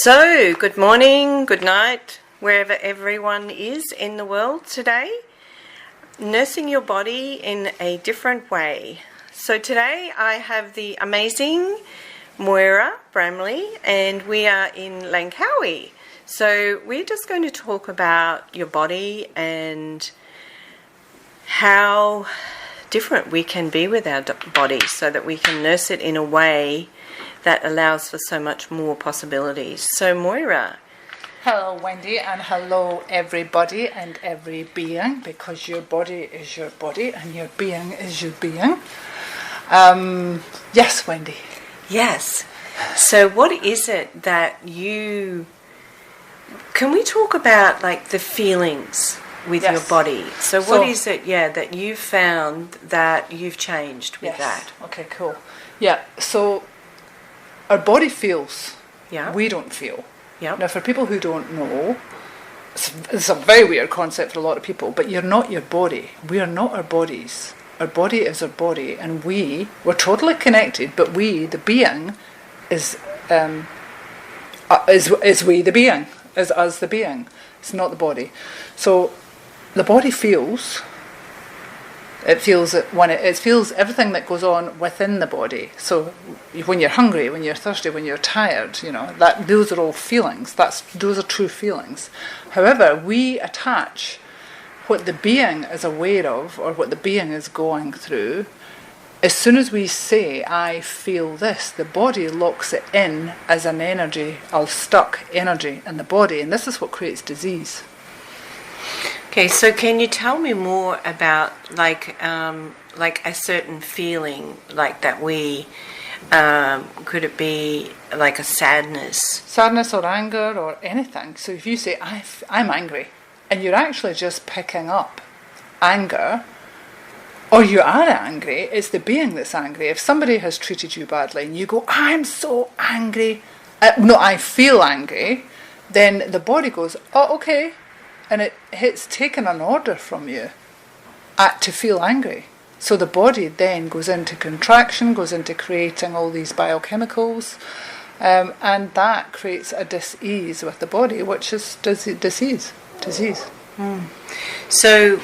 So, good morning, good night, wherever everyone is in the world today. Nursing your body in a different way. So today I have the amazing Moira Bramley and we are in Langkawi. So we're just going to talk about your body and how different we can be with our body so that we can nurse it in a way that allows for so much more possibilities. So Moira. Hello Wendy, and hello everybody and every being, because your body is your body and your being is your being. Yes, Wendy. Yes. So what is it that can we talk about like the feelings with your body? So what is it, that you've found that you've changed with that? Okay, cool. Yeah, so our body feels. Yeah. We don't feel. Yeah. Now, for people who don't know, it's a very weird concept for a lot of people, but you're not your body. We are not our bodies. Our body is our body, and we're totally connected, but we, the being, is we, the being, is us, the being. It's not the body. So the body feels. It feels it feels everything that goes on within the body. So when you're hungry, when you're thirsty, when you're tired, those are all feelings. Those are true feelings. However, we attach what the being is aware of or what the being is going through. As soon as we say, I feel this, the body locks it in as an energy, a stuck energy in the body, and this is what creates disease. Okay, so can you tell me more about like a certain feeling like that could it be like a sadness or anger or anything? So if you say I'm angry, and you're actually just picking up anger, or you are angry, it's the being that's angry. If somebody has treated you badly and you go, I'm so angry, I feel angry, then the body goes, oh, okay. And it's taken an order from you to feel angry. So the body then goes into contraction, goes into creating all these biochemicals, and that creates a dis-ease with the body, which is disease. Mm. So,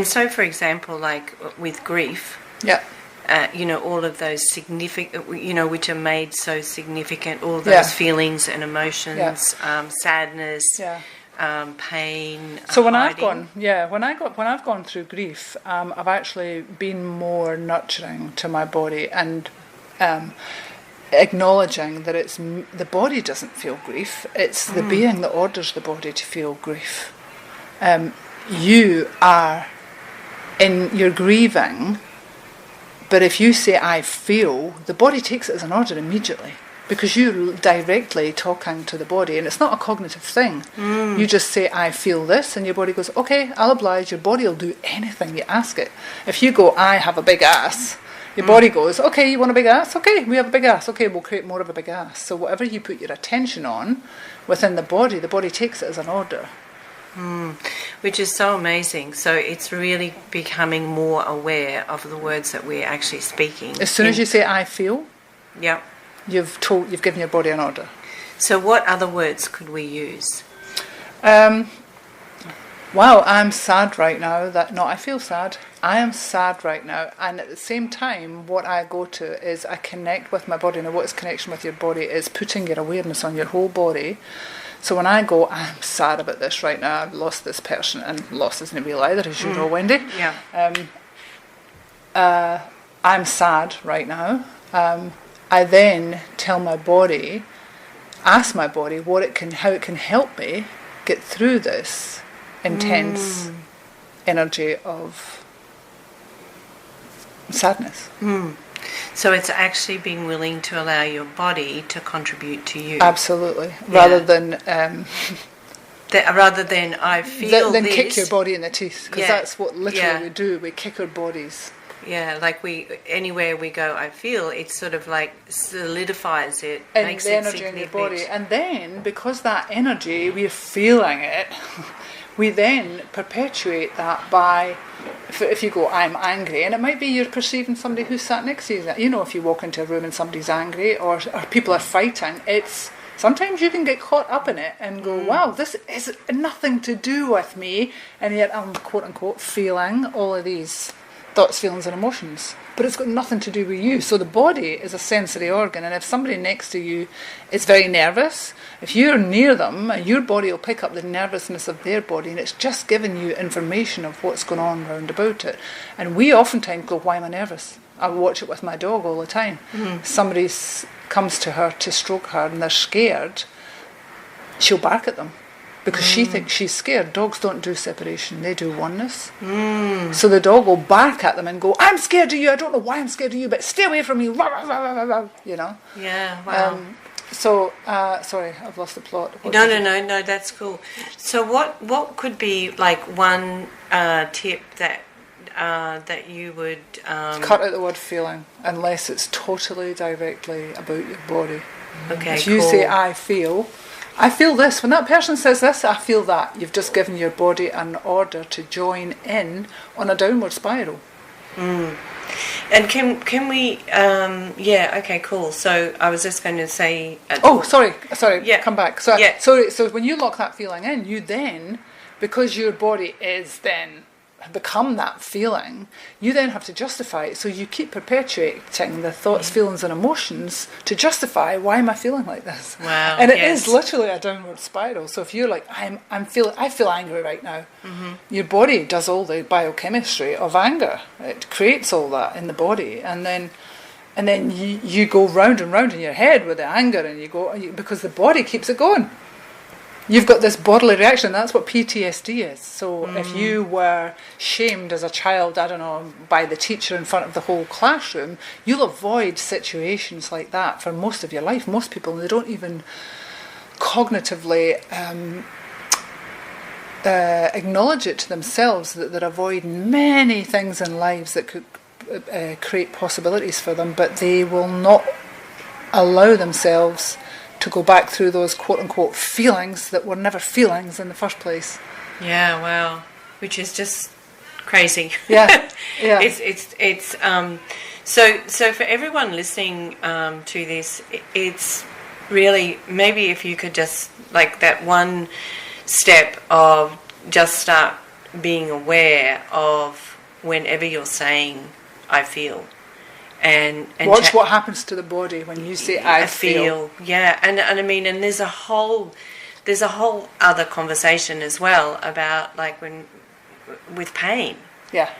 so for example, like with grief, all of those significant, which are made so significant, all those feelings and emotions, sadness. Yeah. Pain. So when I've gone through grief, I've actually been more nurturing to my body and acknowledging that it's the body doesn't feel grief; it's the being that orders the body to feel grief. You are you're grieving, but if you say I feel, the body takes it as an order immediately. Because you're directly talking to the body, and it's not a cognitive thing. You just say, I feel this, and your body goes, okay, I'll oblige. Your body will do anything you ask it. If you go, I have a big ass, your body goes, okay, you want a big ass? Okay, we have a big ass. Okay, we'll create more of a big ass. So whatever you put your attention on within the body takes it as an order. Which is so amazing. So it's really becoming more aware of the words that we're actually speaking. As soon as you say, I feel. Yep. You've given your body an order. So what other words could we use? Wow, I'm sad right now. I feel sad. I am sad right now. And at the same time, what I go to is I connect with my body. Now, what is connection with your body is putting your awareness on your whole body. So when I go, I'm sad about this right now. I've lost this person, and loss isn't real either, as you know, Wendy. Yeah. I'm sad right now. I then tell my body, ask my body how it can help me get through this intense energy of sadness. So it's actually being willing to allow your body to contribute to you. Absolutely. Rather than I feel than this. Kick your body in the teeth, because that's what literally we do. We kick our bodies. Yeah, like anywhere we go, I feel it sort of like solidifies it, and makes the energy in your body. And then, because that energy, we're feeling it, we then perpetuate that by, if you go, I'm angry, and it might be you're perceiving somebody who's sat next to you. If you walk into a room and somebody's angry or people are fighting, it's Sometimes you can get caught up in it and go, wow, this is nothing to do with me, and yet I'm quote unquote feeling all of these thoughts, feelings and emotions. But it's got nothing to do with you. So the body is a sensory organ, and if somebody next to you is very nervous, if you're near them, your body will pick up the nervousness of their body, and it's just giving you information of what's going on round about it. And we oftentimes go, why am I nervous? I watch it with my dog all the time. Somebody comes to her to stroke her and they're scared, she'll bark at them because she thinks she's scared. Dogs don't do separation, they do oneness. So the dog will bark at them and go, I'm scared of you, I don't know why I'm scared of you, but stay away from me, you know. Yeah, wow. Sorry, I've lost the plot. No, that's cool. So what could be like one tip that you would... cut out the word feeling, unless it's totally directly about your body. Okay, if you say, I feel this, when that person says this, I feel that, you've just given your body an order to join in on a downward spiral. And can we... okay, cool. So I was just going to say... sorry, yeah. Come back. So when you lock that feeling in, you then, because your body is then become that feeling, you then have to justify it. So you keep perpetuating the thoughts, feelings and emotions to justify, why am I feeling like this? Wow. And it is literally a downward spiral. So if you're like, I feel angry right now, your body does all the biochemistry of anger. It creates all that in the body, and then you go round and round in your head with the anger, and you go because the body keeps it going. You've got this bodily reaction. That's what PTSD is. So if you were shamed as a child, I don't know, by the teacher in front of the whole classroom, you'll avoid situations like that for most of your life. Most people, they don't even cognitively acknowledge it to themselves that they're avoiding many things in lives that could create possibilities for them, but they will not allow themselves to go back through those quote-unquote feelings that were never feelings in the first place. Yeah, wow. Which is just crazy. Yeah. It's so for everyone listening to this, it's really, maybe if you could just, like that one step of just start being aware of whenever you're saying, I feel. And watch what happens to the body when you say I feel. Yeah, and I mean, and there's a whole other conversation as well about like when with pain. Yeah.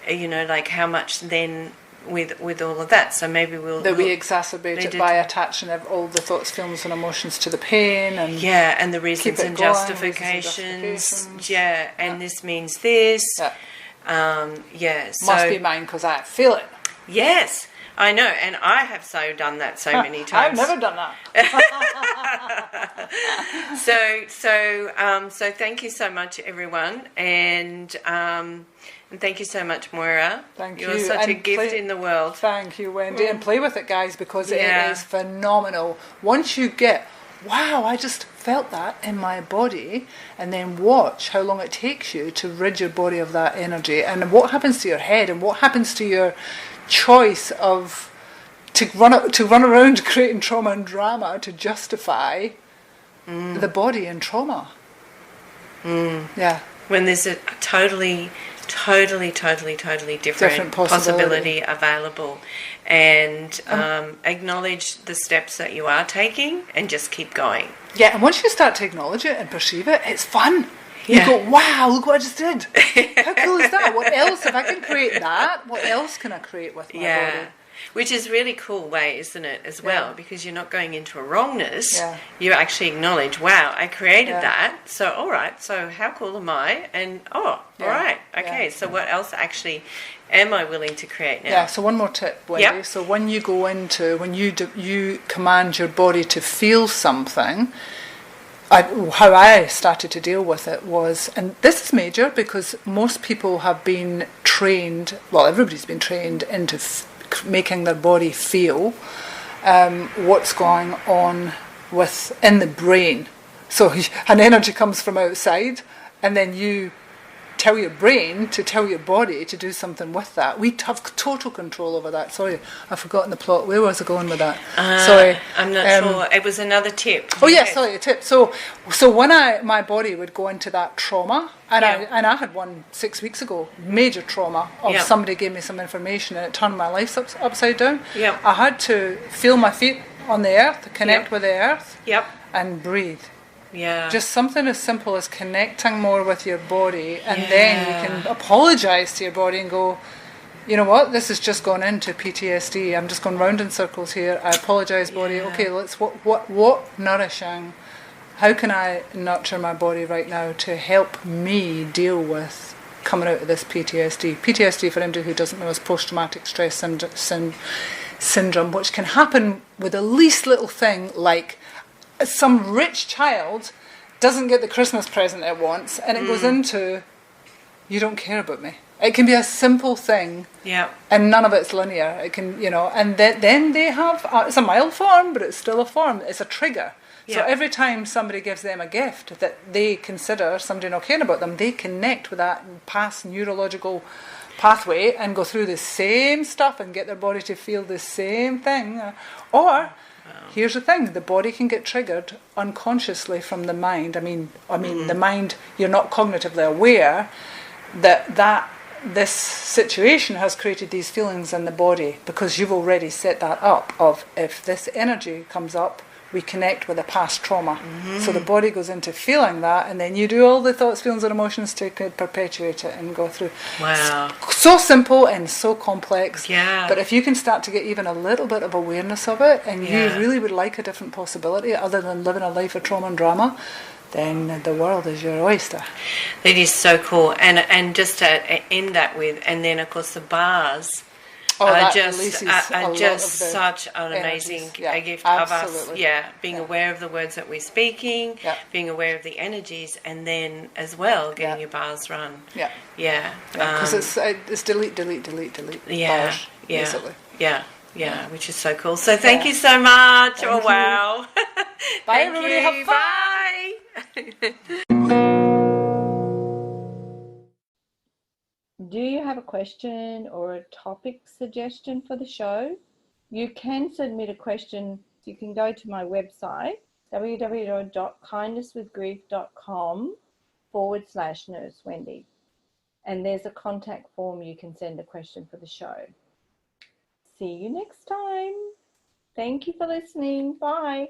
You know, like how much then with all of that. So maybe we exacerbate it by attaching all the thoughts, feelings and emotions to the pain, and and the reasons and justifications. Yeah, and this means this. Yeah. Must be mine because I feel it. Yes, I know, and I have done that so many times. I've never done that. So thank you so much, everyone, and thank you so much, Moira. Thank you. You're such a gift in the world. Thank you, Wendy, and play with it, guys, because it is phenomenal. Once you get, wow, I just felt that in my body, and then watch how long it takes you to rid your body of that energy, and what happens to your head, and what happens to your choice of to run around creating trauma and drama to justify the body and trauma. Yeah. When there's a totally different possibility available, and acknowledge the steps that you are taking and just keep going. Yeah, and once you start to acknowledge it and perceive it, it's fun. You go, wow, look what I just did. How cool is that? What else? If I can create that, what else can I create with my body? Which is really cool way, isn't it, as well? Because you're not going into a wrongness. You actually acknowledge, wow, I created that. So, all right, so how cool am I? And, all right, okay, so what else actually am I willing to create now? Yeah, so one more tip, Wendy. So when you go into, when you command your body to feel something, how I started to deal with it was, and this is major because most people have been trained, well, everybody's been trained into making their body feel what's going on in the brain. So an energy comes from outside, and then you tell your brain to tell your body to do something with that. We have total control over that. Sorry, I've forgotten the plot. Where was I going with that? Sorry. I'm not sure. It was another tip. Oh yes, sorry, a tip. So when my body would go into that trauma, and I had one 6 weeks ago, major trauma of somebody gave me some information and it turned my life upside down. Yep. I had to feel my feet on the earth, connect with the earth, and breathe. Yeah. Just something as simple as connecting more with your body, and then you can apologise to your body and go, you know what, this has just gone into PTSD. I'm just going round in circles here. I apologise, body. Okay, let's what nourishing. How can I nurture my body right now to help me deal with coming out of this PTSD? PTSD, for anybody who doesn't know, is post-traumatic stress syndrome, which can happen with the least little thing, like some rich child doesn't get the Christmas present it wants, and it goes into, you don't care about me. It can be a simple thing, and none of it's linear. It can, and then they have, it's a mild form, but it's still a form. It's a trigger. So every time somebody gives them a gift that they consider somebody not caring about them, they connect with that past neurological pathway and go through the same stuff and get their body to feel the same thing. Or, here's the thing, the body can get triggered unconsciously from the mind. I mean, the mind, you're not cognitively aware that this situation has created these feelings in the body, because you've already set that up of, if this energy comes up, we connect with a past trauma. So the body goes into feeling that, and then you do all the thoughts, feelings and emotions to perpetuate it and go through. Wow. So simple and so complex. Yeah. But if you can start to get even a little bit of awareness of it, and you really would like a different possibility other than living a life of trauma and drama, then the world is your oyster. That is so cool. And just to end that with, and then of course the bars are just such an amazing gift of us. Being aware of the words that we're speaking, being aware of the energies, and then as well getting your bars run. Because it's delete. Bars, basically. Which is so cool. So thank you so much. Thank wow. Bye everybody. Have fun. Bye. Do you have a question or a topic suggestion for the show? You can submit a question. You can go to my website, www.kindnesswithgrief.com/Nurse Wendy. And there's a contact form you can send a question for the show. See you next time. Thank you for listening. Bye.